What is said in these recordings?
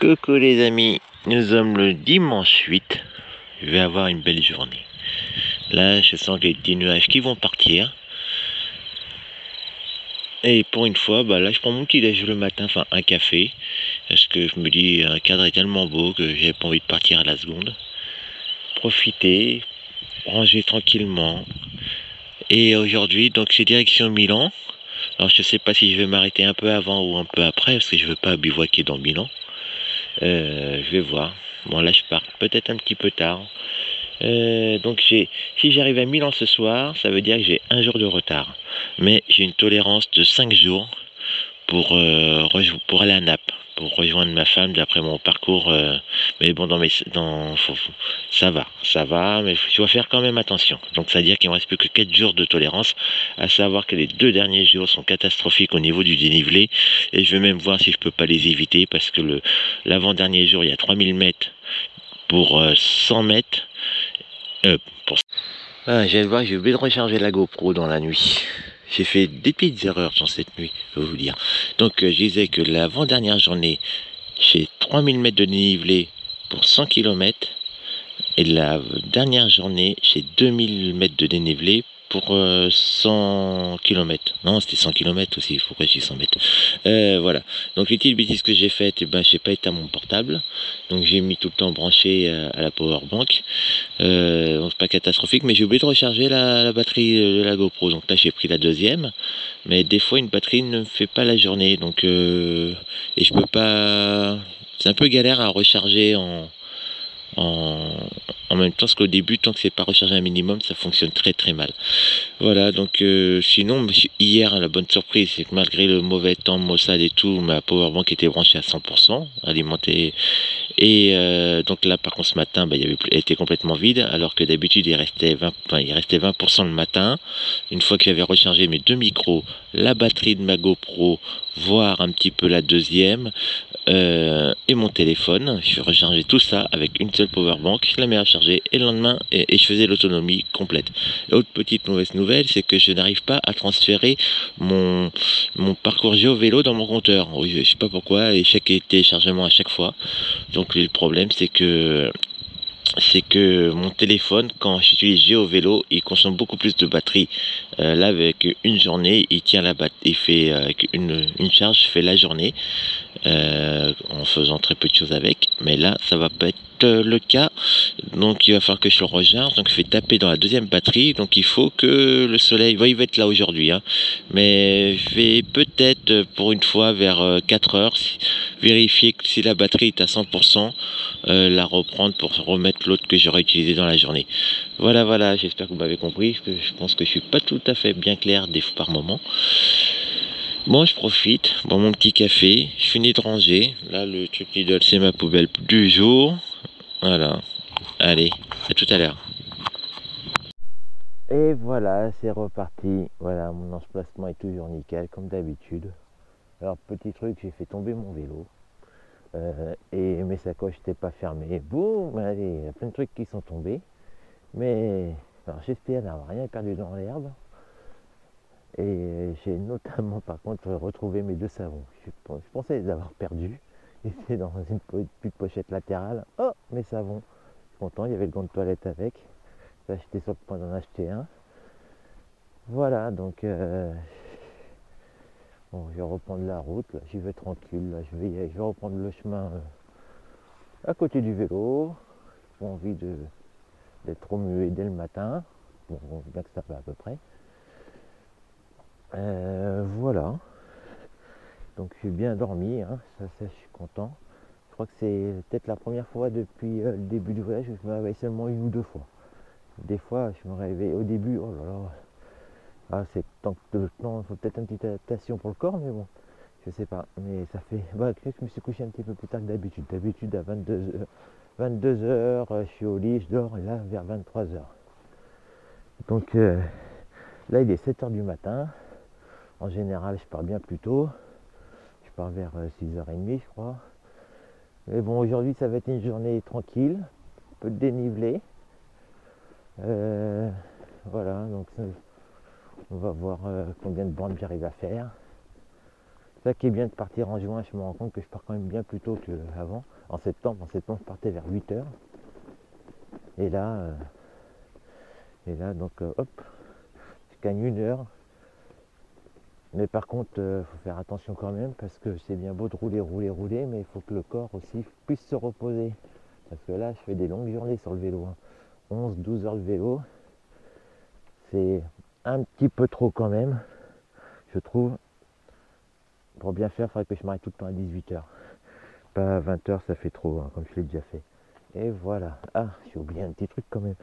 Coucou les amis, nous sommes le dimanche 8, je vais avoir une belle journée. Là je sens les petits nuages qui vont partir. Et pour une fois, là je prends mon petit déj le matin, enfin un café. Parce que je me dis, un cadre est tellement beau que j'ai pas envie de partir à la seconde. Profiter, ranger tranquillement. Et aujourd'hui donc c'est direction Milan. Alors je sais pas si je vais m'arrêter un peu avant ou un peu après, parce que je veux pas bivouaquer dans Milan. Je vais voir. Bon là je pars peut-être un petit peu tard. Donc si j'arrive à Milan ce soir, ça veut dire que j'ai un jour de retard. Mais j'ai une tolérance de 5 jours pour aller à Naples, pour rejoindre ma femme d'après mon parcours. Mais bon, ça va, mais je dois faire quand même attention. Donc ça veut dire qu'il me reste plus que 4 jours de tolérance, à savoir que les 2 derniers jours sont catastrophiques au niveau du dénivelé. Et je vais même voir si je peux pas les éviter, parce que l'avant-dernier jour, il y a 3000 mètres pour 100 mètres. Pour... j'ai oublié de recharger la GoPro dans la nuit. J'ai fait des petites erreurs dans cette nuit, je vais vous dire. Donc je disais que l'avant-dernière journée, j'ai 3000 mètres de dénivelé pour 100 km. Et la dernière journée, j'ai 2000 mètres de dénivelé pour 100 km. Non, c'était 100 km aussi, pourquoi j'ai 100 mètres. Voilà. Donc les petites bêtises que j'ai faites, j'ai pas été à mon portable. Donc j'ai mis tout le temps branché à la powerbank. Donc c'est pas catastrophique, mais j'ai oublié de recharger la batterie de la GoPro. Donc là j'ai pris la deuxième. Mais des fois une batterie ne fait pas la journée. Donc et je peux pas. C'est un peu galère à recharger en, en même temps, parce qu'au début, tant que c'est pas rechargé un minimum, ça fonctionne très très mal. Voilà, donc sinon, hier, la bonne surprise, c'est que malgré le mauvais temps, maussade et tout, ma powerbank était branchée à 100%, alimentée. Et donc là, par contre, ce matin, elle était complètement vide, alors que d'habitude, il restait 20% le matin. Une fois que j'avais rechargé mes 2 micros, la batterie de ma GoPro, voire un petit peu la deuxième, et mon téléphone, je rechargeais tout ça avec une seule powerbank, je la mets à charger et le lendemain, et je faisais l'autonomie complète. L'autre petite mauvaise nouvelle, c'est que je n'arrive pas à transférer mon parcours géo-vélo dans mon compteur. Oui, je sais pas pourquoi, échec et téléchargement à chaque fois. Donc le problème, c'est que mon téléphone, quand j'utilise GeoVélo, il consomme beaucoup plus de batterie. Là, avec une journée, il tient la batterie, il fait avec une charge, fait la journée, en faisant très peu de choses avec. Mais là, ça va pas être le cas. Donc, il va falloir que je le recharge. Donc, je vais taper dans la deuxième batterie. Donc, il faut que le soleil, il va être là aujourd'hui, hein. Mais je vais peut-être, pour une fois, vers 4 heures, vérifier que si la batterie est à 100%, la reprendre pour remettre l'autre que j'aurais utilisé dans la journée. Voilà, j'espère que vous m'avez compris, parce que je pense que je suis pas tout à fait bien clair des fois par moment. Bon, je profite, bon, mon petit café, je finis de ranger. Là, le truc Lidl, c'est ma poubelle du jour. Voilà. Allez, à tout à l'heure. Et voilà, c'est reparti. Voilà, mon emplacement est toujours nickel, comme d'habitude. Alors, petit truc, j'ai fait tomber mon vélo. Et mes sacoches n'étaient pas fermées. Boum, allez, il y a plein de trucs qui sont tombés. Mais alors j'espère n'avoir rien perdu dans l'herbe. Et j'ai notamment par contre retrouvé mes 2 savons. Je pensais les avoir perdus. Ils étaient dans une petite pochette latérale. Oh, mes savons. Je suis content, il y avait le gant de toilette avec. Là, j'étais sur le point d'en acheter un. Voilà, donc bon, je vais reprendre la route. Là, j'y vais tranquille. Là, je vais reprendre le chemin à côté du vélo. J'ai envie d'être remué dès le matin. Bon, bien que ça va à peu près. Voilà. Donc je suis bien dormi, hein. Ça, je suis content. Je crois que c'est peut-être la première fois depuis le début du voyage que je me réveille seulement 1 ou 2 fois. Des fois, je me réveille au début, oh là là. Ah, c'est tant que le temps, il faut peut-être une petite adaptation pour le corps, mais bon, je sais pas. Mais ça fait. Je me suis couché un petit peu plus tard que d'habitude. D'habitude, à 22h, je suis au lit, je dors, et là, vers 23h. Donc là, il est 7h du matin. En général, je pars bien plus tôt. Je pars vers 6h30, je crois. Mais bon, aujourd'hui, ça va être une journée tranquille, un peu de dénivelé. Voilà, donc on va voir combien de bandes j'arrive à faire. Ça qui est bien de partir en juin, je me rends compte que je pars quand même bien plus tôt qu'avant. En septembre, je partais vers 8 heures. Et là, donc hop, je gagne 1 heure. Mais par contre, faut faire attention quand même parce que c'est bien beau de rouler, mais il faut que le corps aussi puisse se reposer. Parce que là, je fais des longues journées sur le vélo. 11-12 heures de vélo, c'est un petit peu trop quand même, je trouve. Pour bien faire, il faudrait que je m'arrête tout le temps à 18 heures. Pas à 20 heures, ça fait trop, hein, comme je l'ai déjà fait. Et voilà. Ah, j'ai oublié un petit truc quand même.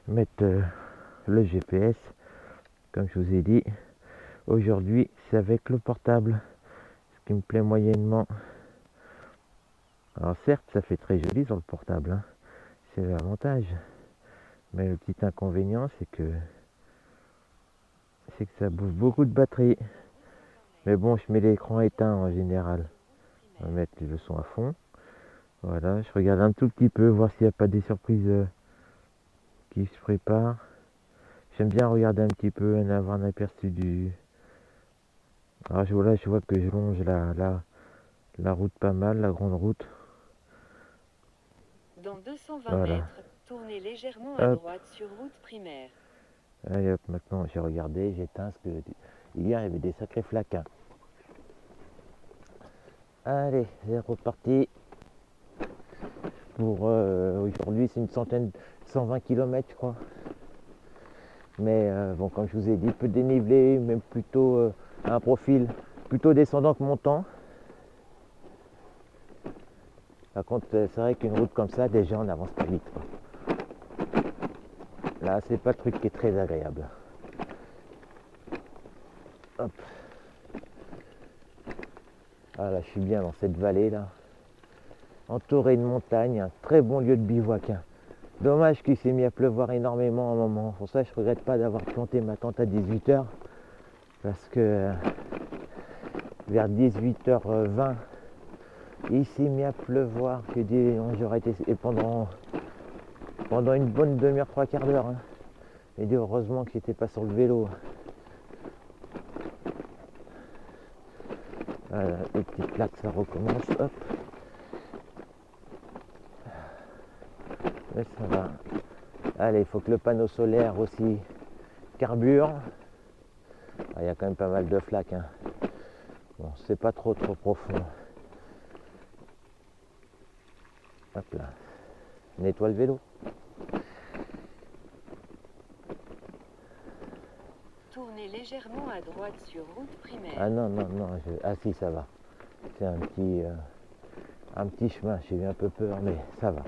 Mettre le GPS, comme je vous ai dit. Aujourd'hui, c'est avec le portable, ce qui me plaît moyennement. Alors certes, ça fait très joli sur le portable, hein. C'est l'avantage. Mais le petit inconvénient, c'est que ça bouffe beaucoup de batterie. Mais bon, je mets l'écran éteint en général. On va mettre le son à fond. Voilà, je regarde un tout petit peu, voir s'il n'y a pas des surprises qui se préparent. J'aime bien regarder un petit peu, avoir un aperçu du... Alors voilà, je vois que je longe la route pas mal, la grande route. Dans 220 voilà. mètres, tournez légèrement à droite sur route primaire. Allez hop, maintenant j'ai regardé, j'éteins parce que hier il y avait des sacrés flaquins. Allez, c'est reparti. Pour aujourd'hui, c'est une 120 km, je crois. Mais bon, comme je vous ai dit, peu dénivelé, même plutôt un profil plutôt descendant que montant. Par contre, c'est vrai qu'une route comme ça, déjà, on n'avance pas vite, quoi. Là, c'est pas le truc qui est très agréable. Hop. Ah là, je suis bien dans cette vallée là, entouré de montagnes, un très bon lieu de bivouac, hein. Dommage qu'il s'est mis à pleuvoir énormément à un moment. Pour ça, je regrette pas d'avoir planté ma tente à 18 h, parce que vers 18h20, il s'est mis à pleuvoir. J'ai dit, j'aurais été et pendant une bonne demi-heure, 3/4 d'heure, hein. J'ai dit heureusement que j'étais pas sur le vélo. Voilà, les petites plaques, ça recommence. Hop. Mais ça va. Allez, il faut que le panneau solaire aussi carbure. Ah, il y a quand même pas mal de flaques, hein. Bon, c'est pas trop profond. Hop là. Nettoie le vélo. Tournez légèrement à droite sur route primaire. Ah non, ah si, ça va. C'est un petit chemin. J'ai eu un peu peur, mais ça va.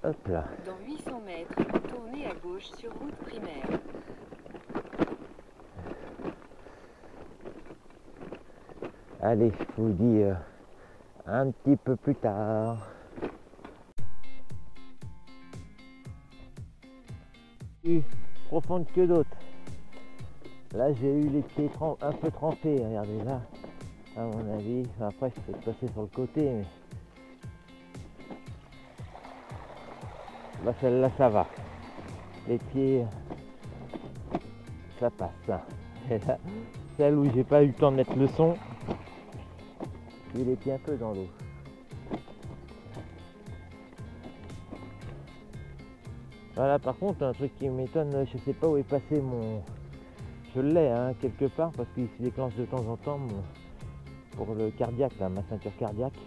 Hop là. Dans 800 mètres, tournez à gauche sur route primaire. Allez, je vous dis un petit peu plus tard. Plus profonde que d'autres. Là, j'ai eu les pieds un peu trempés. Regardez là, à mon avis. Après, je peux passer sur le côté, mais là, celle-là, ça va. Les pieds, ça passe. Et là, celle où j'ai pas eu le temps de mettre le son, j'ai les pieds un peu dans l'eau. Voilà, par contre, un truc qui m'étonne, je sais pas où est passé mon... Je l'ai, hein, quelque part, parce qu'il se déclenche de temps en temps pour le cardiaque, là, ma ceinture cardiaque.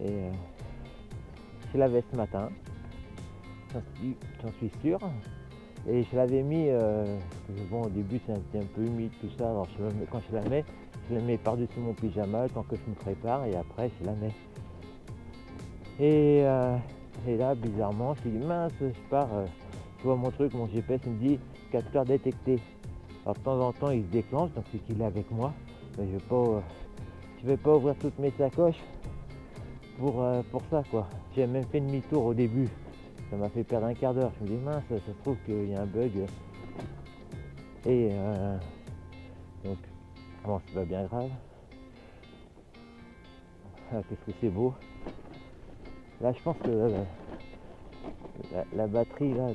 Et je l'avais ce matin, j'en suis sûr. Et je l'avais mis, bon, au début c'est un peu humide tout ça, alors quand je la mets par-dessus mon pyjama, tant que je me prépare, et après je la mets. Et là, bizarrement, je me dis mince, je pars, je vois mon truc, mon GPS il me dit capteur détecté. Alors de temps en temps il se déclenche, donc c'est qu'il est avec moi, mais je vais pas ouvrir toutes mes sacoches pour ça, quoi. J'ai même fait demi-tour au début. Ça m'a fait perdre un quart d'heure. Je me dis mince, ça se trouve qu'il y a un bug. Et donc, bon, c'est pas bien grave. Ah, qu'est-ce que c'est beau. Là, je pense que la batterie là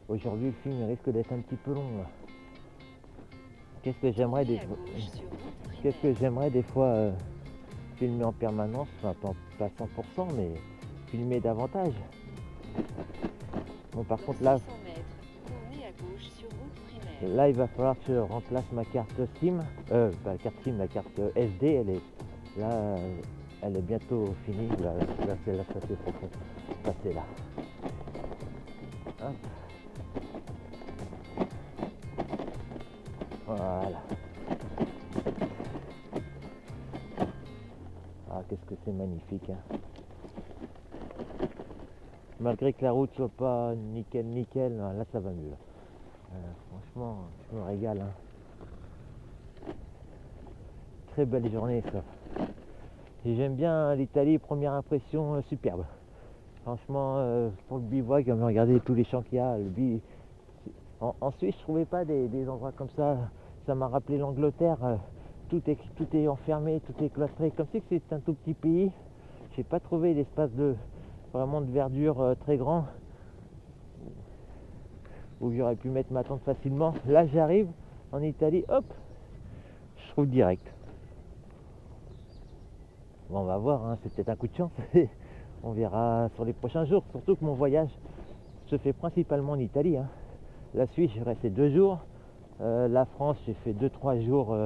aujourd'hui, le film risque d'être un petit peu long là. qu'est-ce que j'aimerais des Tournez à gauche sur route qu'est-ce que primaire. j'aimerais des fois filmer en permanence, enfin pas 100%, mais filmer davantage. Bon, par Dans contre là, 600 mètres, tournez à gauche sur route primaire. là il va falloir que je remplace ma carte SIM, pas la carte SIM, la carte SD, là, elle est bientôt finie. Là c'est là, ça c'est profond. Ça c'est là. Hop. Voilà. Ah, qu'est-ce que c'est magnifique, hein. Malgré que la route soit pas nickel, là ça va mieux. Là. Franchement, je me régale, hein. Très belle journée ça. Et j'aime bien l'Italie, première impression superbe. Franchement, pour le bivouac, regardez tous les champs qu'il y a. En Suisse, je trouvais pas des endroits comme ça. Ça m'a rappelé l'Angleterre. Tout est enfermé, tout est cloîtré. Comme si c'est un tout petit pays. J'ai pas trouvé d'espace vraiment de verdure très grand où j'aurais pu mettre ma tente facilement. Là, j'arrive en Italie, hop, je trouve direct. Bon, on va voir, hein, c'est peut-être un coup de chance. On verra sur les prochains jours. Surtout que mon voyage se fait principalement en Italie, hein. La Suisse, j'ai resté 2 jours. La France, j'ai fait 2-3 jours,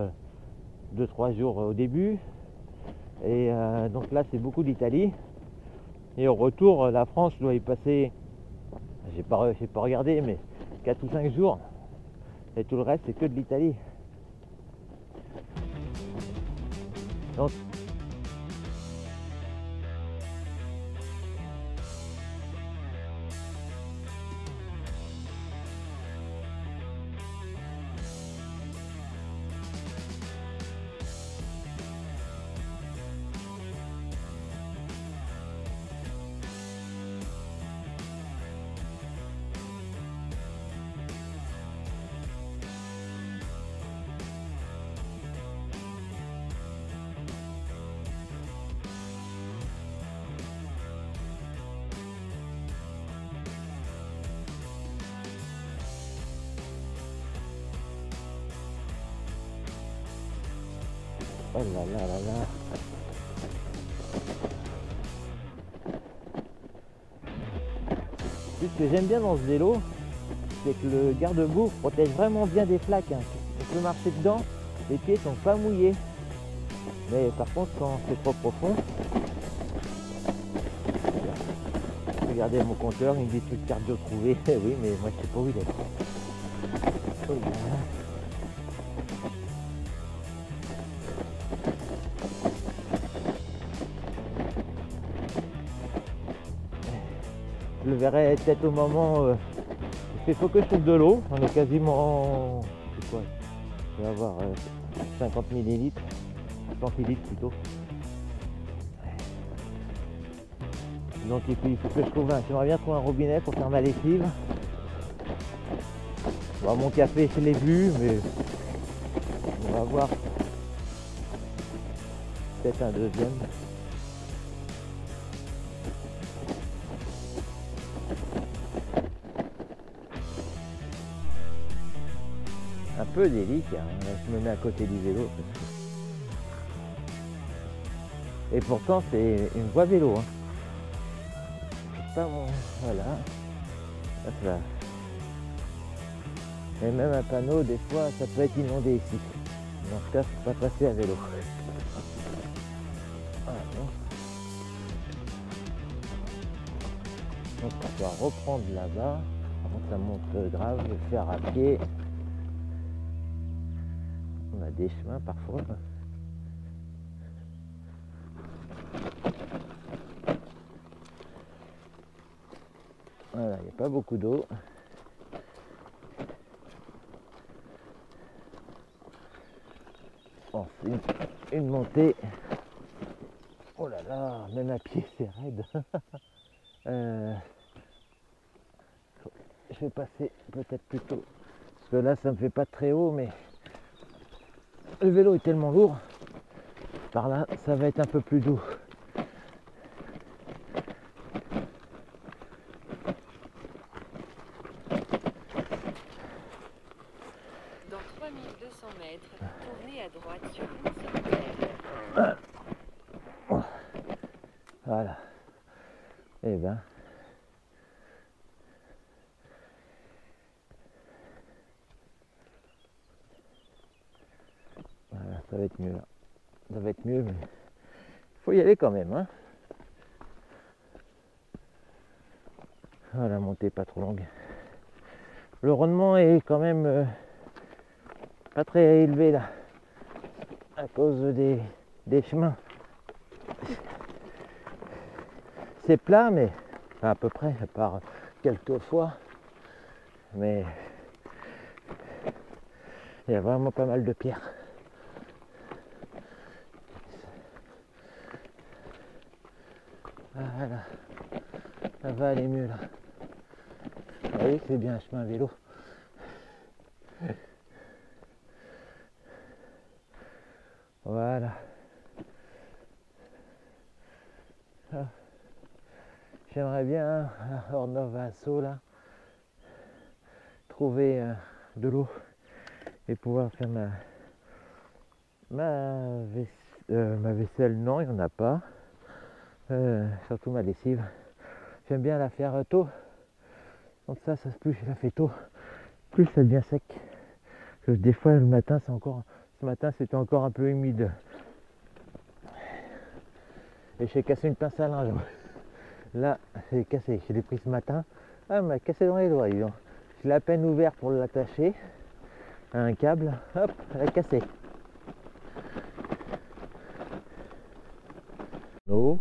2-3 jours au début. Et donc là, c'est beaucoup d'Italie. Et au retour, la France doit y passer, j'ai pas regardé, mais 4 ou 5 jours. Et tout le reste, c'est que de l'Italie. Donc, oh là là là là. Ce que j'aime bien dans ce vélo, c'est que le garde-boue protège vraiment bien des flaques, hein. On peut marcher dedans, les pieds sont pas mouillés. Mais par contre, quand c'est trop profond, regardez mon compteur, il me dit plus de cardio trouvé. Oui, mais moi je sais pas où il est. Oh là là. Je le verrai peut-être au moment. Il faut que je trouve de l'eau. On est quasiment. C'est quoi? Je vais avoir 50 ml, 100 litres plutôt. Donc il faut que je trouve j'aimerais bien trouver un robinet pour faire ma lessive. Bon, mon café, je l'ai bu, mais on va voir. Peut-être un deuxième. Un peu délicat, hein. Là, je me mets à côté du vélo. Et pourtant c'est une voie vélo, hein. C'est pas mon. Voilà. Hop là. Et même un panneau, des fois, ça peut être inondé ici. Dans ce cas, faut pas passer à vélo. Voilà. Donc on va reprendre là-bas. Par contre, ça monte grave, je vais le faire à pied. On a des chemins parfois. Voilà, il n'y a pas beaucoup d'eau. Bon, c'est une montée. Oh là là, même à pied c'est raide. Je vais passer peut-être plus tôt. Parce que là ça me fait pas très haut, mais le vélo est tellement lourd. Par là, ça va être un peu plus doux. Dans 3200 mètres, Voilà. Et ben. Voilà, ça va être mieux là. Ça va être mieux, mais il faut y aller quand même, hein. Voilà, montée pas trop longue. Le rendement est quand même pas très élevé là, à cause des chemins. C'est plat, mais enfin, à peu près, à part quelques fois. Mais il y a vraiment pas mal de pierres. Voilà, ça va aller mieux là. Vous voyez que c'est bien un chemin vélo. Voilà. Ah. J'aimerais bien à Ornovasso là trouver de l'eau et pouvoir faire ma vaisselle. Non, il n'y en a pas. Surtout ma lessive. J'aime bien la faire tôt. Donc ça plus je la fais tôt, plus ça devient sec. Parce que des fois le matin ce matin c'était encore un peu humide. Et j'ai cassé une pince à linge. Là, c'est cassé. Je l'ai pris ce matin. Ah, elle m'a cassé dans les doigts. Je l'ai à peine ouvert pour l'attacher à un câble. Hop, elle a cassé.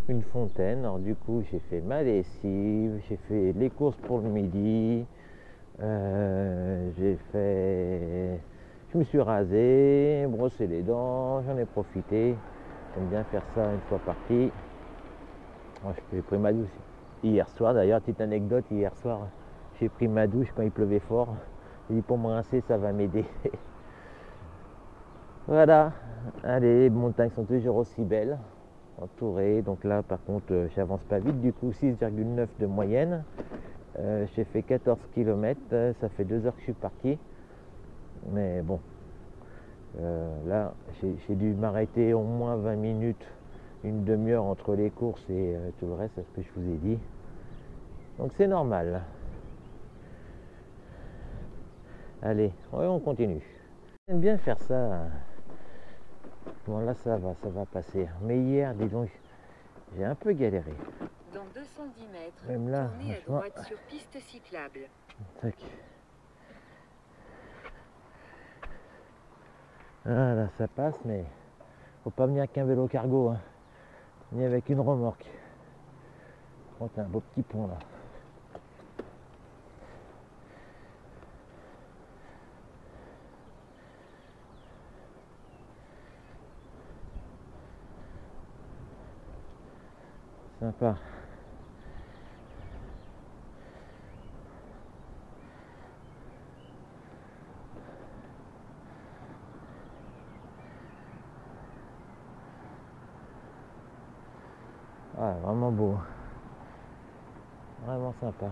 Une fontaine. Alors du coup, j'ai fait ma lessive. J'ai fait les courses pour le midi. Je me suis rasé, brossé les dents. J'en ai profité. J'aime bien faire ça une fois parti. J'ai pris ma douche hier soir, d'ailleurs, petite anecdote, hier soir, j'ai pris ma douche quand il pleuvait fort. J'ai dit pour me rincer, ça va m'aider. Voilà, allez, les montagnes sont toujours aussi belles, entourées. Donc là, par contre, j'avance pas vite, du coup, 6,9 de moyenne. J'ai fait 14 km, ça fait 2 heures que je suis parti. Mais bon, là, j'ai dû m'arrêter au moins 20 minutes, une demi-heure entre les courses et tout le reste, c'est ce que je vous ai dit. Donc c'est normal. Allez, on continue. J'aime bien faire ça. Bon là ça va passer. Mais hier, dis donc, j'ai un peu galéré. Dans 210 mètres, même là, tournez à droite sur piste cyclable. Tac. Ah là ça passe, mais faut pas venir avec un vélo cargo, hein, ni avec une remorque. Bon, t'as un beau petit pont là. Sympa. Ah, vraiment beau. Vraiment sympa.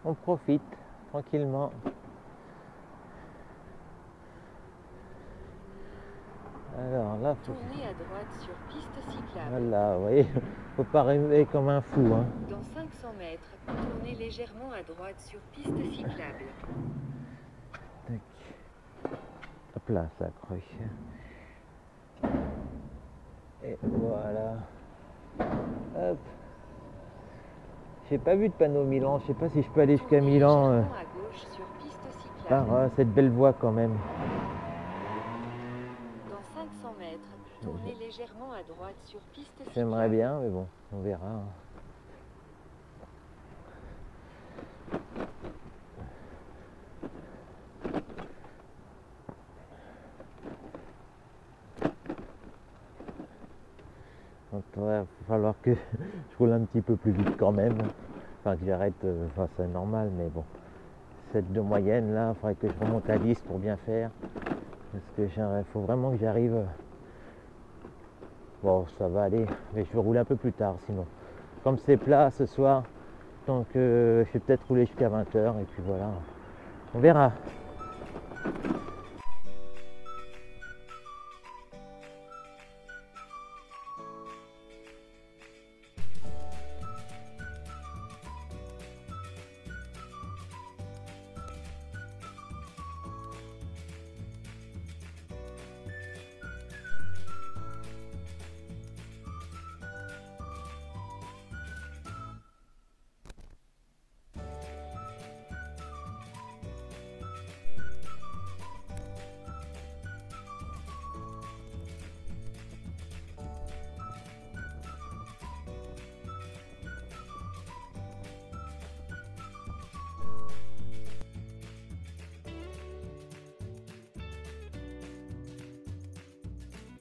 On profite tranquillement. Alors là, tournez à droite sur piste cyclable. Voilà, vous voyez, faut pas rêver comme un fou, hein. Dans 500 mètres, tournez légèrement à droite sur piste cyclable. Tac. Hop là, ça accroche. Et voilà. Hop. J'ai pas vu de panneau Milan, je sais pas si je peux aller jusqu'à Milan à gauche sur piste cyclable. par cette belle voie quand même. Dans 500 mètres, tournez légèrement à droite sur piste cyclable. J'aimerais bien, mais bon, on verra. Hein. Donc il va falloir que je roule un petit peu plus vite quand même. Enfin que j'arrête, enfin c'est normal, mais bon. cette de moyenne là, il faudrait que je remonte à 10 pour bien faire. Parce que il faut vraiment que j'arrive. Bon, ça va aller, mais je vais rouler un peu plus tard sinon. Comme c'est plat ce soir, donc je vais peut-être rouler jusqu'à 20h et puis voilà. On verra.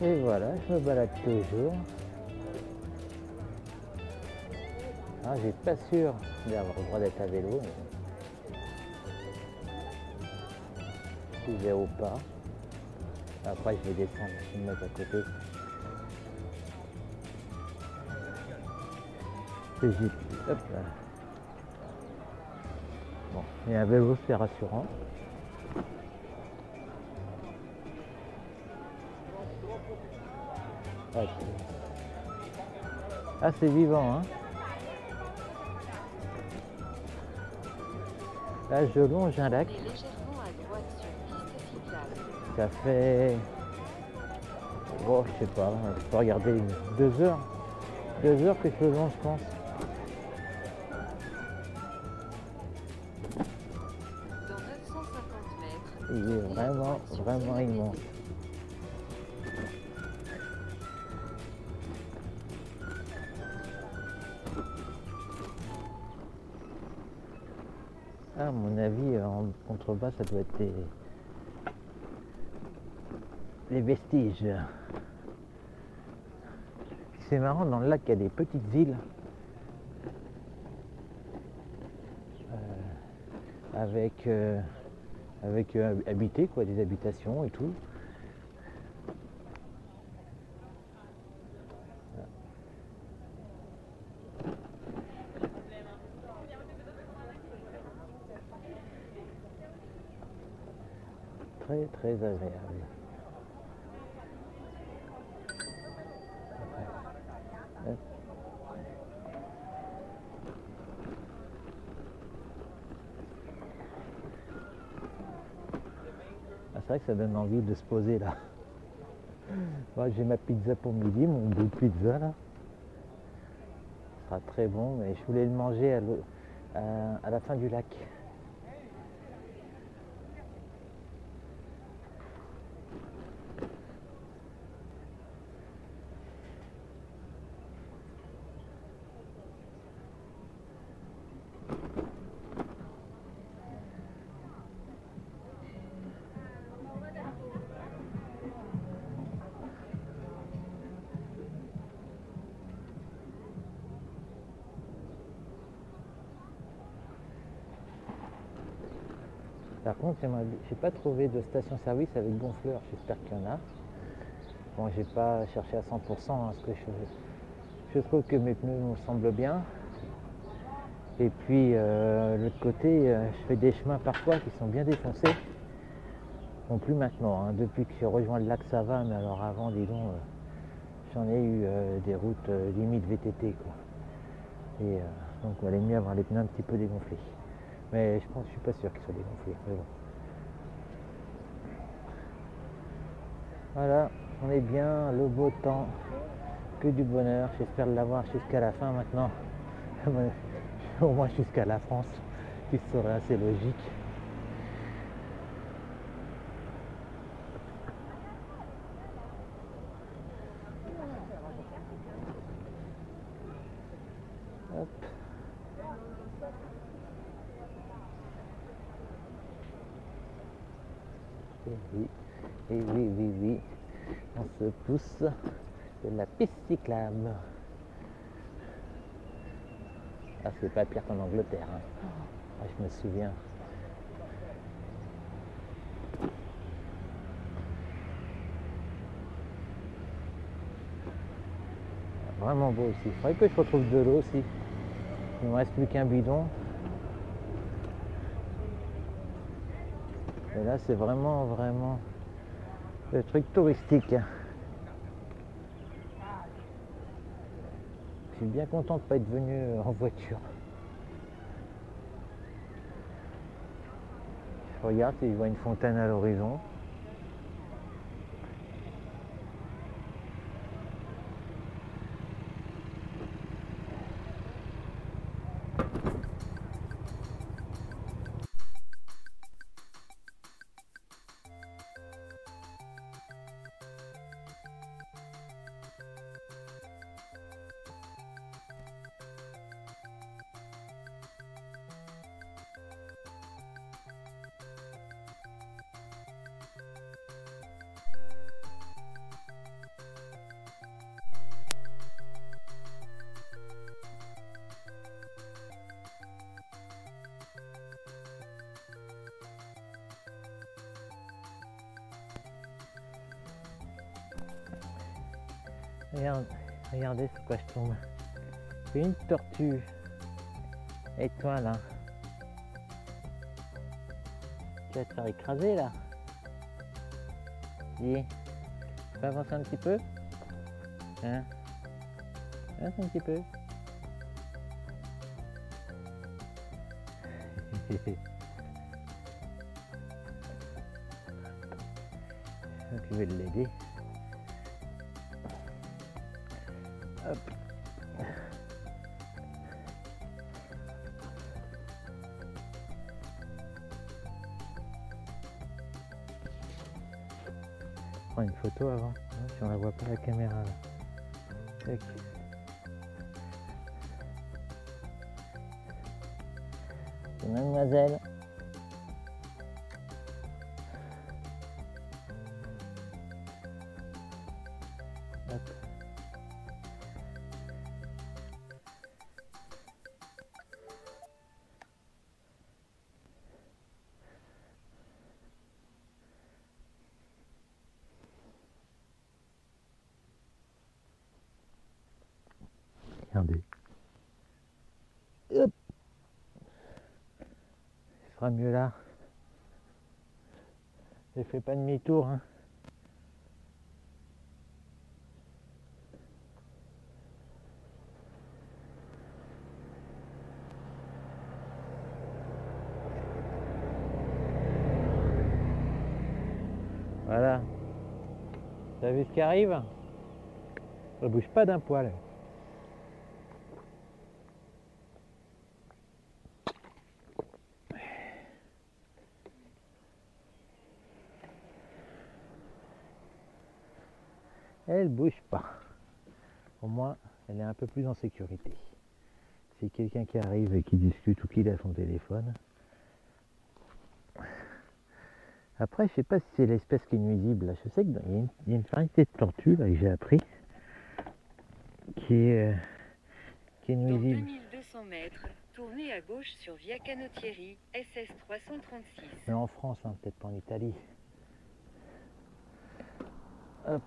Et voilà, je me balade toujours. Ah, j'ai pas sûr d'avoir le droit d'être à vélo. Si je vais au pas. Après, je vais descendre, je vais me mettre à côté. Hop là. Bon, et un vélo, c'est rassurant. Okay. Ah, c'est vivant, hein. Là, je longe un lac. Ça fait... Oh, je sais pas, je peux regarder 2 heures. 2 heures que je longe, je pense. Dans 950 mètres, Il est vraiment immense. Ah, à mon avis, en contrebas, ça doit être les vestiges. C'est marrant, dans le lac, il y a des petites îles avec habitées, quoi, des habitations et tout. Très très agréable. Ah, c'est vrai que ça donne envie de se poser là. Moi, j'ai ma pizza pour midi, mon bout de pizza là. Ce sera très bon, mais je voulais le manger à la fin du lac. Par contre, j'ai pas trouvé de station-service avec gonfleur. J'espère qu'il y en a. Bon, j'ai pas cherché à 100% hein, parce que je trouve que mes pneus me semblent bien. Et puis, de l'autre côté, je fais des chemins parfois qui sont bien défoncés. Bon, plus maintenant. Hein. Depuis que j'ai rejoint le lac, ça va. Mais alors avant, dis donc, j'en ai eu des routes limite VTT, quoi. Et donc, il valait mieux avoir les pneus un petit peu dégonflés. Mais je suis pas sûr qu'ils soient dégonflés. Mais bon. Voilà, on est bien, le beau temps, que du bonheur. J'espère l'avoir jusqu'à la fin maintenant. Au moins jusqu'à la France, qui serait assez logique. Hop. Et oui, on se pousse de la piste cyclable. Ah, c'est pas pire qu'en Angleterre. Hein. Ah, je me souviens, vraiment beau aussi. Il faudrait que je retrouve de l'eau aussi. Il me reste plus qu'un bidon. Et là, c'est vraiment le truc touristique. Je suis bien content de ne pas être venu en voiture. Je regarde, je vois une fontaine à l'horizon. Regarde, regardez sur quoi je tombe. Une tortue. Et toi là, tu vas te faire écraser là. Dis, tu peux avancer un petit peu? Hein? Avance un petit peu. Donc je vais l'aider. Hop. Je prends une photo avant, si on la voit pas la caméra là. Tac. C'est mademoiselle. Hop. Regardez. Hop. Ce sera mieux là. Je fais pas demi-tour. Hein. Voilà. T'as vu ce qui arrive? Ça bouge pas d'un poil. Elle bouge pas. Au moins, elle est un peu plus en sécurité. Si quelqu'un qui arrive et qui discute ou qui a son téléphone. Après, je sais pas si c'est l'espèce qui est nuisible. Là. Je sais qu'il y a une variété de tortue là, que j'ai appris qui est nuisible. Dans 2200 mètres, tournez à gauche sur Via Canottieri, SS 336. Mais en France, hein, peut-être pas en Italie. Hop.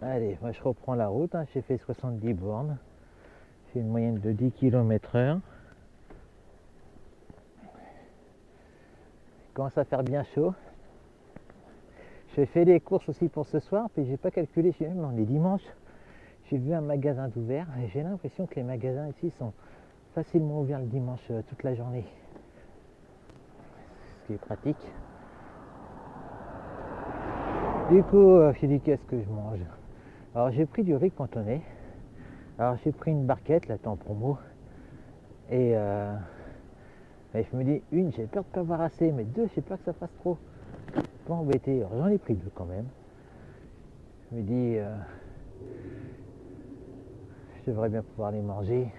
Allez, moi je reprends la route, hein. J'ai fait 70 bornes. J'ai une moyenne de 10 km/h. Il commence à faire bien chaud. J'ai fait des courses aussi pour ce soir, puis j'ai pas calculé, on est dimanche. J'ai vu un magasin d'ouvert et j'ai l'impression que les magasins ici sont facilement ouverts le dimanche toute la journée. Ce qui est pratique. Du coup, j'ai dit qu'est-ce que je mange. Alors j'ai pris du riz cantonais. Alors j'ai pris une barquette, là, en promo. Et je me dis, une, j'ai peur de ne pas avoir assez, mais deux, j'ai peur que ça fasse trop. Pas embêté. Alors j'en ai pris deux quand même. Je me dis, je devrais bien pouvoir les manger.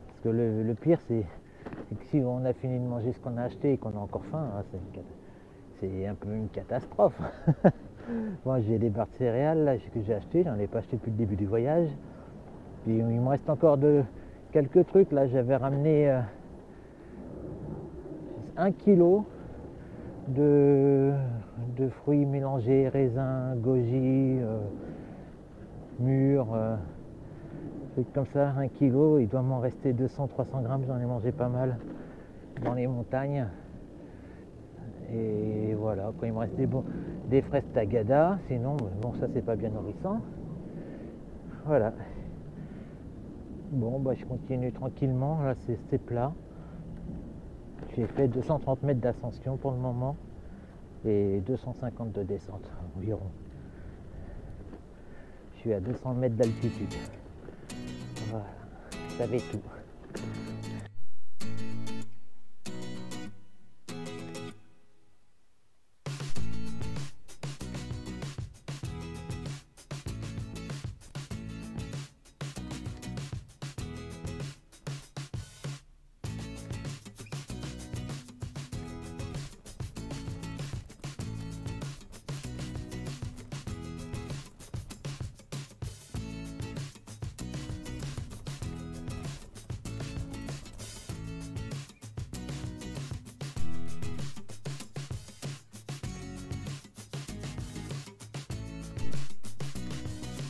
Parce que le pire, c'est que si on a fini de manger ce qu'on a acheté et qu'on a encore faim, hein, c'est un peu une catastrophe. Moi, j'ai des barres de céréales là, que j'ai acheté, j'en ai pas acheté depuis le début du voyage. Puis il me reste encore quelques trucs. Là, j'avais ramené 1 kilo de, de fruits mélangés, raisins, goji, mûres, trucs comme ça, 1 kg, il doit m'en rester 200-300 grammes, j'en ai mangé pas mal dans les montagnes. Et voilà, quand il me reste des fraises tagada, sinon, bon, ça c'est pas bien nourrissant. Voilà. Bon, bah je continue tranquillement, là c'est plat. J'ai fait 230 mètres d'ascension pour le moment et 250 de descente environ. Je suis à 200 mètres d'altitude. Voilà, vous savez tout.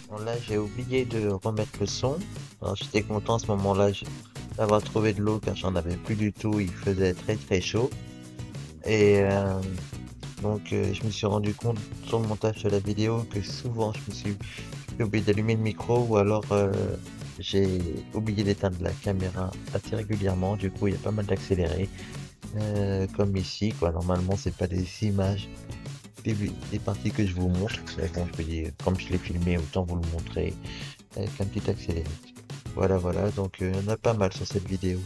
Bon, là, j'ai oublié de remettre le son. Alors, j'étais content à ce moment-là d'avoir trouvé de l'eau car j'en avais plus du tout. Il faisait très très chaud. Et je me suis rendu compte sur le montage de la vidéo que souvent j'ai oublié d'allumer le micro ou alors j'ai oublié d'éteindre la caméra assez régulièrement. Du coup, il y a pas mal d'accéléré. Comme ici, quoi. Normalement, c'est pas des images des parties que je vous montre. Mais bon, je me dis, comme je l'ai filmé, autant vous le montrer avec un petit accéléré. Voilà, voilà. Donc, il y en a pas mal sur cette vidéo.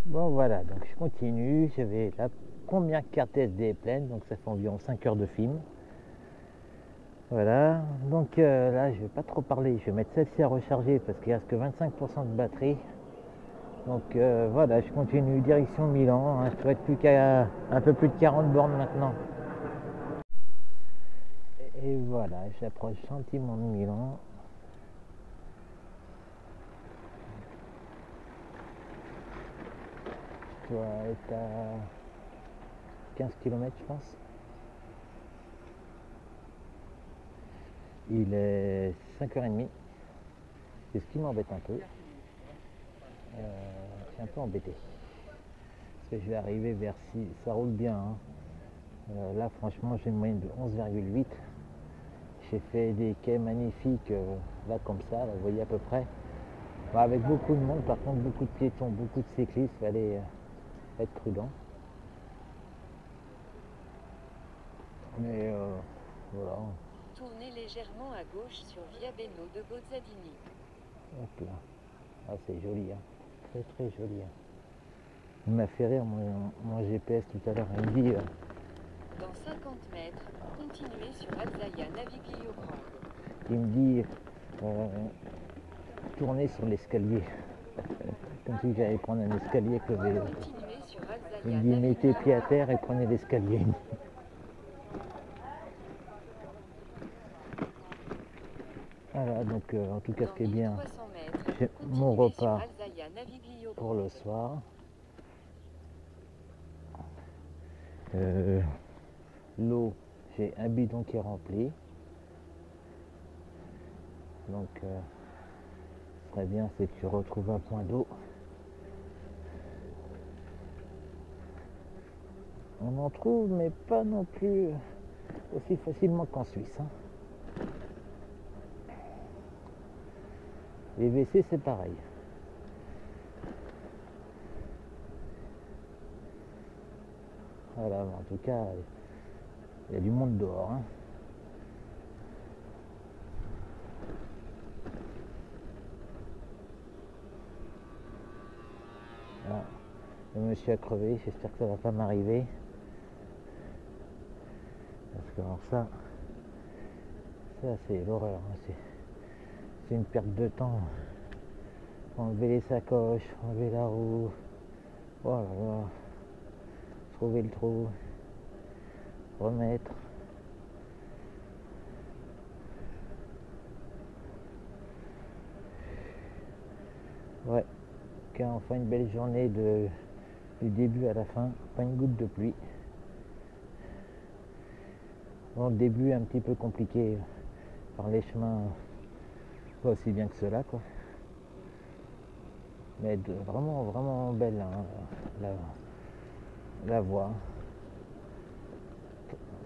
Bon voilà, donc je continue, j'avais la première carte SD pleine, donc ça fait environ 5 heures de film. Voilà, donc là je vais pas trop parler, je vais mettre celle-ci à recharger parce qu'il reste que 25% de batterie. Donc voilà, je continue direction Milan, hein, je dois être plus qu'à un peu plus de 40 bornes maintenant. Et voilà, j'approche gentiment de Milan. Je dois être à 15 km je pense. Il est 5h30. C'est ce qui m'embête un peu. Je suis un peu embêté. Parce que je vais arriver vers 6. Ça roule bien. Hein. Là franchement j'ai une moyenne de 11,8. J'ai fait des quais magnifiques là comme ça, là, vous voyez à peu près. Bah, avec beaucoup de monde, par contre beaucoup de piétons, beaucoup de cyclistes, il fallait être prudent. Mais voilà. Tournez légèrement à gauche sur Via Beno de Bozzadini. Hop là. Ah c'est joli, hein. Très très joli. Hein. Il m'a fait rire mon GPS tout à l'heure, il me dit Dans 50 mètres, continuez sur Alzaya Naviglio Grande. il me dit tournez sur l'escalier. Comme si j'allais prendre un escalier avec le vélo. Continuez sur Alzaya Il me dit mettez pied à terre et prenez l'escalier. Voilà, donc en tout cas ce qui est bien, j'ai mon repas pour le soir. L'eau, j'ai un bidon qui est rempli. Donc ce serait bien, c'est que tu retrouves un point d'eau. On en trouve, mais pas non plus aussi facilement qu'en Suisse. Hein. Les WC, c'est pareil. Voilà, en tout cas, il y a du monde dehors. Hein. Voilà. Le monsieur a crevé, j'espère que ça va pas m'arriver. Parce que alors ça c'est l'horreur. Hein. C'est une perte de temps. Enlever les sacoches, enlever la roue. Oh là là. Trouver le trou. Remettre. Ouais. Enfin une belle journée du début à la fin. Pas une goutte de pluie. Bon, le début un petit peu compliqué par les chemins. Pas aussi bien que cela quoi. Mais vraiment vraiment belle hein, la voie.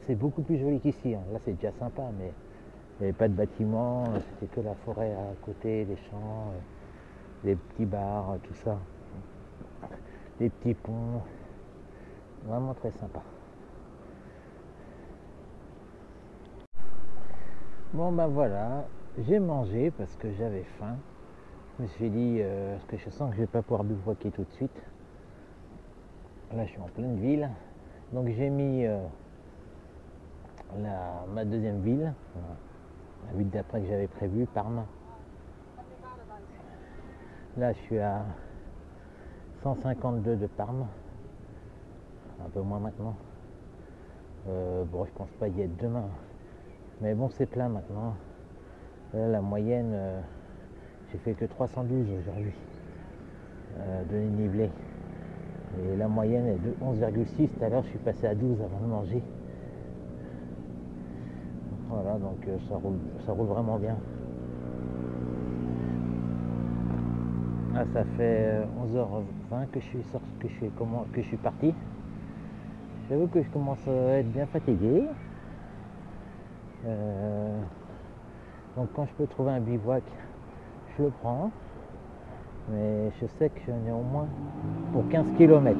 C'est beaucoup plus joli qu'ici. Hein. Là c'est déjà sympa, mais il n'y avait pas de bâtiments, c'était que la forêt à côté, les champs, les petits bars, tout ça. Des petits ponts. Vraiment très sympa. Bon ben voilà, j'ai mangé parce que j'avais faim. Je me suis dit, parce que je sens que je vais pas pouvoir bivouaquer tout de suite. Là je suis en pleine ville. Donc j'ai mis ma deuxième ville, la ville d'après que j'avais prévu, Parme. Là je suis à 152 de Parme. Un peu moins maintenant. Bon je pense pas y être demain. Mais bon c'est plein maintenant. Là, la moyenne, j'ai fait que 312 aujourd'hui de dénivelé. Et la moyenne est de 11,6. Tout à l'heure je suis passé à 12 avant de manger. Voilà, donc ça roule vraiment bien. Ah, ça fait 11h20 que je suis parti. J'avoue que je commence à être bien fatigué. Donc quand je peux trouver un bivouac, je le prends. Mais je sais que j'en ai au moins pour 15 km.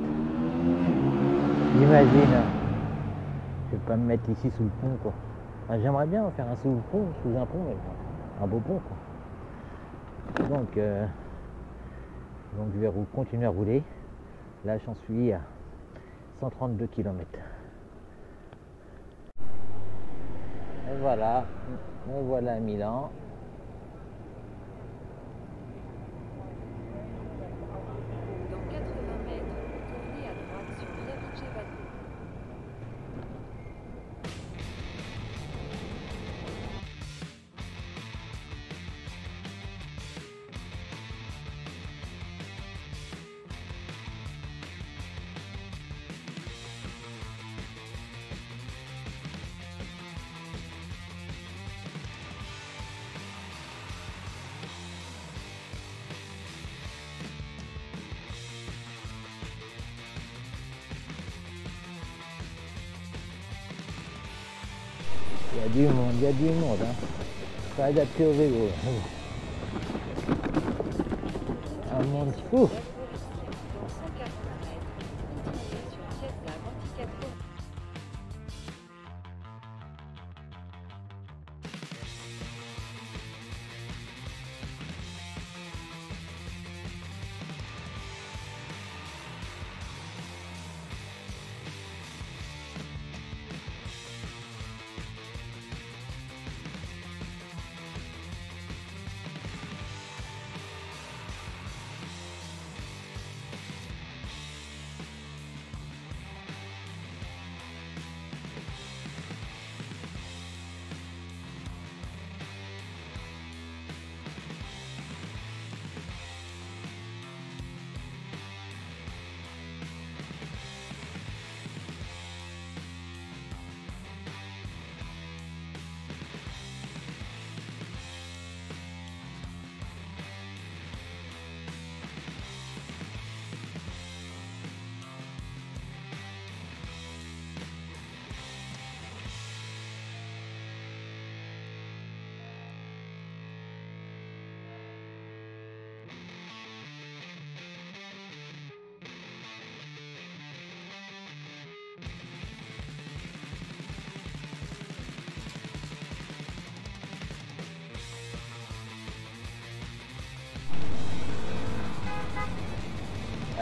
J'imagine. Je vais pas me mettre ici sous le pont quoi. Enfin, j'aimerais bien faire un sous un pont, mais un beau pont quoi. Donc je vais continuer à rouler. Là, j'en suis à 132 km. Et voilà, me voilà à Milan. Dans 80 mètres, tournez à droite sur Via Vicevato. Il y a du monde, hein. Pas adapté au vélo. Un monde fou. Dans 140 mètres, continuez sur Piazza Manticatro.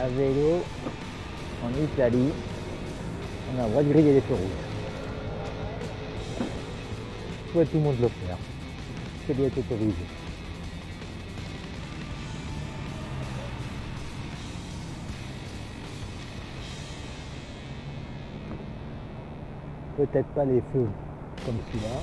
À vélo, en Italie, on a le droit de griller les feux rouges. Faut tout le monde le faire. C'est bien autorisé. Peut-être pas les feux comme celui-là.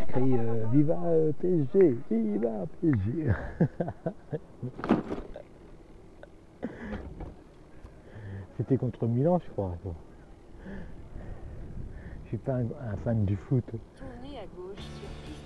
Crie Viva PSG, Viva PSG. C'était contre Milan, je crois. Je suis pas un fan du foot. Tournez à gauche sur piste.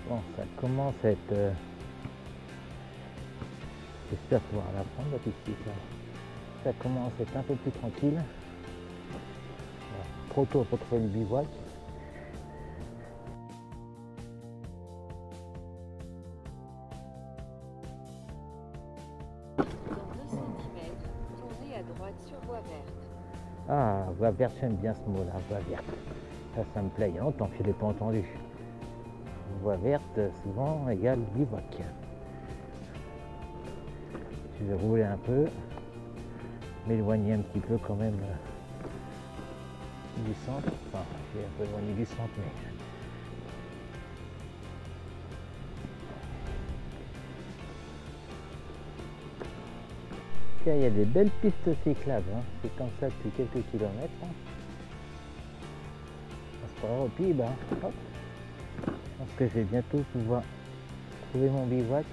Bon, ça commence à être... J'espère pouvoir la prendre la piste là. Ça commence à être un peu plus tranquille. trop tôt pour trouver le bivouac. Dans 200 mètres, tournez à droite sur voie verte. Ah, voie verte, j'aime bien ce mot-là, voie verte. Ça me plaît, il y a longtemps que je ne l'ai pas entendu. Voie verte, souvent, égale bivouac. Je vais rouler un peu, m'éloigner un petit peu quand même du centre. Enfin, je suis un peu éloigné du centre, mais... Tiens, il y a des belles pistes cyclables, hein. C'est comme ça depuis quelques kilomètres. Hein. On se croirait au Pays-Bas. Hop. Je pense que je vais bientôt pouvoir trouver mon bivouac.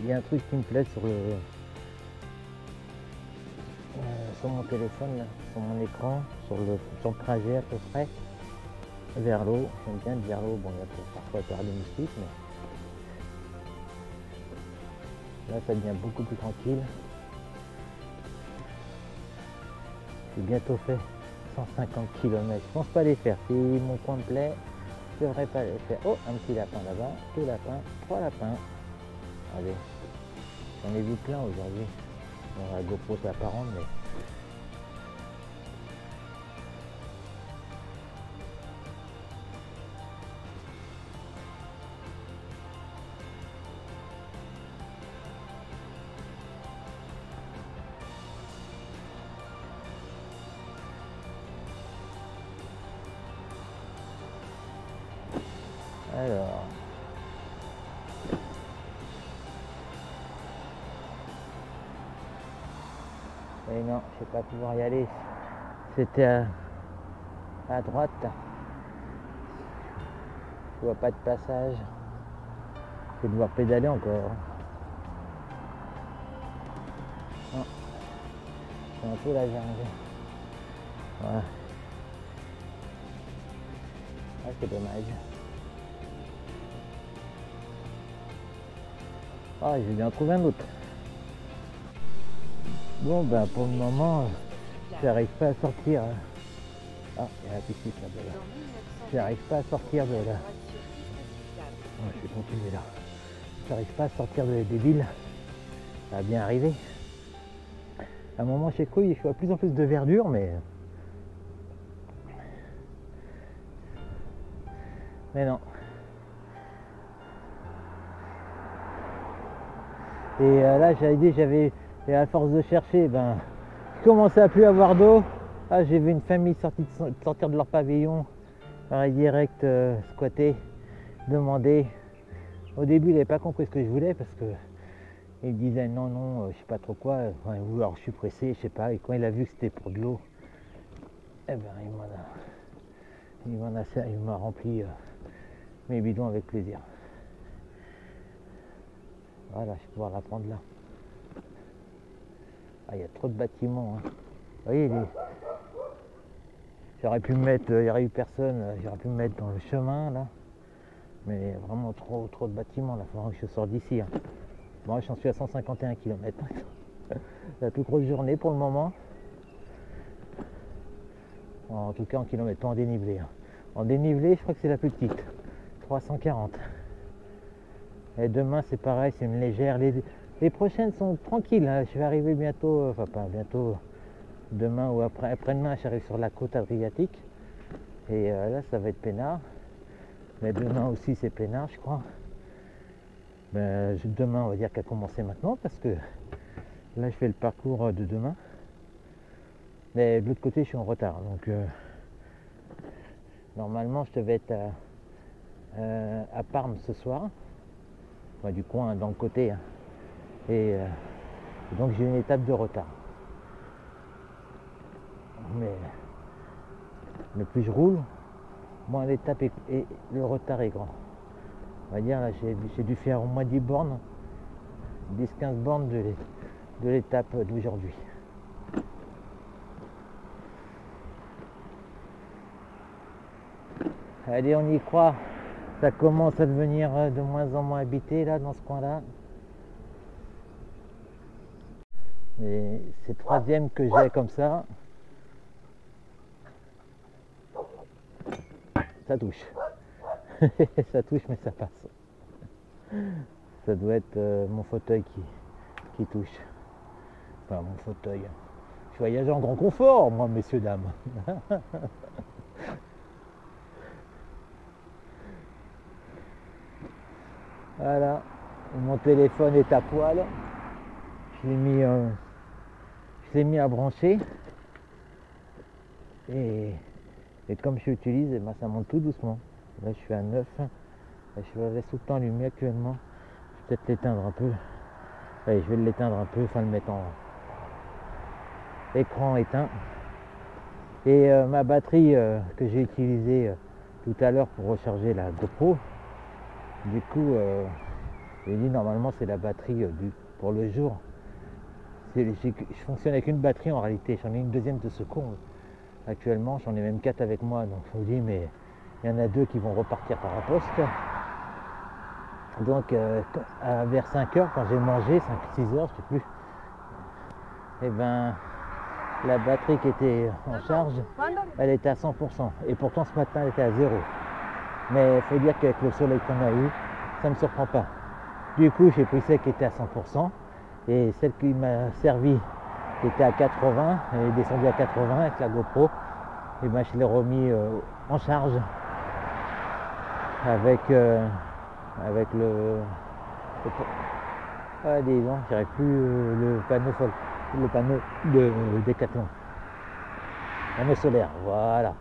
Il y a un truc qui me plaît sur mon téléphone, là, sur mon écran, sur le trajet à peu près, vers l'eau. J'aime bien être vers l'eau. Bon, il y a parfois peur des moustiques, mais là, ça devient beaucoup plus tranquille. J'ai bientôt fait 150 km. Je pense pas les faire. Si mon coin me plaît, je devrais pas les faire. Oh, un petit lapin là-bas, 2 lapins, 3 lapins. Allez, j'en ai vu plein aujourd'hui. Bon, la GoPro ça va pas rendre, mais... Alors... Et non, je vais pas pouvoir y aller. C'était à droite. Je vois pas de passage. Je vais devoir pédaler encore. Non. C'est un peu la jungle. Voilà. Ah, c'est dommage. Ah, je vais bien en trouver un autre. Bon, ben pour le moment, j'arrive pas à sortir. Ah, il y a la piste là-bas. J'arrive pas à sortir de là. Oh, je vais continuer là. J'arrive pas à sortir des villes. Ça va bien arriver. À un moment, chez Couille, je vois de plus en plus de verdure, mais non. Et là, j'avais dit, et à force de chercher, ben, je commençais à plus avoir d'eau. Ah, j'ai vu une famille sortir de leur pavillon, pareil direct, squatter, demander. Au début, il n'avait pas compris ce que je voulais parce que il me disait non, je sais pas trop quoi. Enfin, alors je suis pressé, je sais pas. Et quand il a vu que c'était pour de l'eau, eh ben, il m'a rempli mes bidons avec plaisir. Voilà, je vais pouvoir la prendre là. Ah, il y a trop de bâtiments. Hein. Vous voyez, j'aurais pu me mettre, il n'y aurait eu personne, j'aurais pu me mettre dans le chemin là. Mais vraiment trop de bâtiments là, il faudra que je sorte d'ici. Hein. Moi, j'en suis à 151 km. La plus grosse journée pour le moment. En tout cas en kilomètres, pas en dénivelé. Hein. En dénivelé, je crois que c'est la plus petite. 340. Et demain, c'est pareil, c'est une légère. Les prochaines sont tranquilles. Hein. Je vais arriver bientôt, enfin pas bientôt, demain ou après-demain, j'arrive sur la côte adriatique. Et là, ça va être peinard. Mais demain aussi, c'est peinard, je crois. Ben, demain, on va dire qu'à commencer maintenant, parce que là, je fais le parcours de demain. Mais de l'autre côté, je suis en retard. Donc, normalement, je devais être à Parme ce soir. Enfin, du coin, dans le côté. Hein. Et donc, j'ai une étape de retard. Mais plus je roule, moins l'étape et le retard est grand. On va dire, là, j'ai dû faire au moins 10 bornes, 10-15 bornes de l'étape d'aujourd'hui. Allez, on y croit. Ça commence à devenir de moins en moins habité là, dans ce coin-là. Mais c'est le troisième que j'ai comme ça. Ça touche. Ça touche, mais ça passe. Ça doit être mon fauteuil qui touche. Enfin, mon fauteuil. Je voyage en grand confort, moi, messieurs, dames. Voilà. Mon téléphone est à poil. Je l'ai mis à brancher. Et comme je l'utilise, eh ben, ça monte tout doucement. Là, je suis à 9. Je le laisse tout le temps allumé actuellement. Je vais peut-être l'éteindre un peu. Allez, je vais l'éteindre un peu, enfin le mettre en écran éteint. Et ma batterie que j'ai utilisée tout à l'heure pour recharger la GoPro, du coup, j'ai dit normalement c'est la batterie pour le jour. Je fonctionne avec une batterie en réalité, j'en ai une deuxième de secours actuellement, j'en ai même 4 avec moi, donc je vous dis, mais il y en a 2 qui vont repartir par la poste. Donc vers 5h, quand j'ai mangé, 5-6h, je sais plus, et ben la batterie qui était en charge, elle était à 100%. Et pourtant ce matin elle était à 0. Mais il faut dire qu'avec le soleil qu'on a eu, ça ne me surprend pas. Du coup j'ai pris celle qui était à 100%. Et celle qui m'a servi, qui était à 80, elle est descendue à 80 avec la GoPro. Et ben je l'ai remis en charge avec le ah, dis donc, je dirais plus le panneau de Décathlon. Panneau solaire, voilà.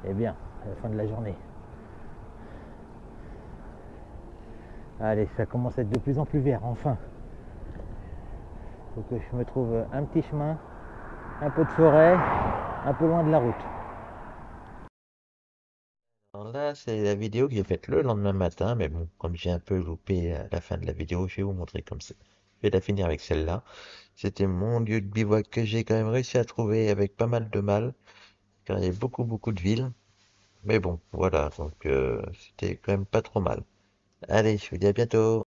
Et bien, à la fin de la journée. Allez, ça commence à être de plus en plus vert, enfin. Faut que je me trouve un petit chemin, un peu de forêt, un peu loin de la route. Alors là, c'est la vidéo que j'ai faite le lendemain matin, mais bon, comme j'ai un peu loupé la fin de la vidéo, je vais vous montrer comme ça. Je vais la finir avec celle-là. C'était mon lieu de bivouac que j'ai quand même réussi à trouver avec pas mal de mal, car il y a beaucoup de villes. Mais bon, voilà, donc c'était quand même pas trop mal. Allez, je vous dis à bientôt.